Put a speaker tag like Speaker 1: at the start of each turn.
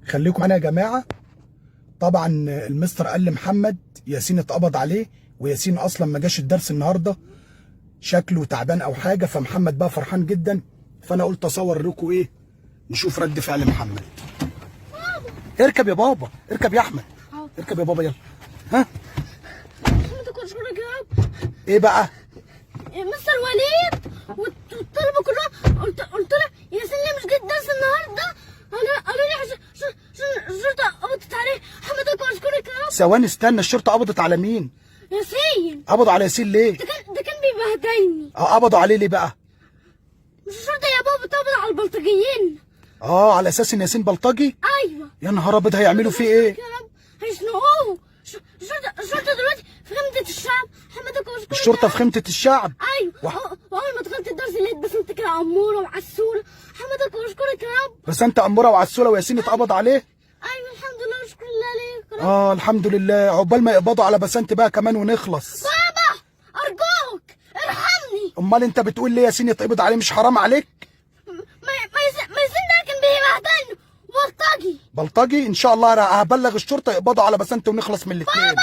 Speaker 1: خليكم معانا يا جماعه. طبعا المستر قال لمحمد ياسين اتقبض عليه، وياسين اصلا ما جاش الدرس النهارده، شكله تعبان او حاجه، فمحمد بقى فرحان جدا. فانا قلت اصور لكم ايه، نشوف رد فعل محمد. اركب يا بابا، اركب يا احمد، اركب يا بابا يلا. ها ايه بقى؟
Speaker 2: مستر وليد والطلبه كلهم قلت له ياسين ليه مش جاي الدرس النهارده؟ قالوا لي الشرطه قبضت عليه. حمدك واشكرك يا رب.
Speaker 1: ثواني استنى، الشرطه قبضت على مين؟
Speaker 2: ياسين.
Speaker 1: قبضوا على ياسين ليه؟
Speaker 2: ده كان بيبهدلني.
Speaker 1: قبضوا عليه ليه بقى؟
Speaker 2: مش الشرطه يا بابا بتقبض على البلطجيين.
Speaker 1: على اساس ان ياسين بلطجي؟
Speaker 2: ايوه.
Speaker 1: يا نهار ابيض، هيعملوا فيه ايه؟
Speaker 2: يا رب هيشنقوه. الشرطه دلوقتي في خيمه الشعب. حمدك واشكرك.
Speaker 1: الشرطه في خيمه الشعب؟
Speaker 2: ايوه. واول ما دخلت الدرس لقيت بسنت كده اموره وعسوله. حمدك واشكرك يا رب.
Speaker 1: بس انت اموره وعسوله وياسين اتقبض عليه؟
Speaker 2: ايوه الحمد لله وشكر الله عليك يا رب.
Speaker 1: الحمد لله. عقبال ما يقبضوا على بسنت بقى كمان ونخلص.
Speaker 2: بابا ارجوك ارحمني.
Speaker 1: امال انت بتقول ليه ياسين يتقبض عليه؟ مش حرام عليك؟
Speaker 2: ما ياسين ده كان بيبهدلني بلطجي.
Speaker 1: بلطجي؟ ان شاء الله هبلغ الشرطه يقبضوا على بسنت ونخلص من الاثنين.
Speaker 2: بابا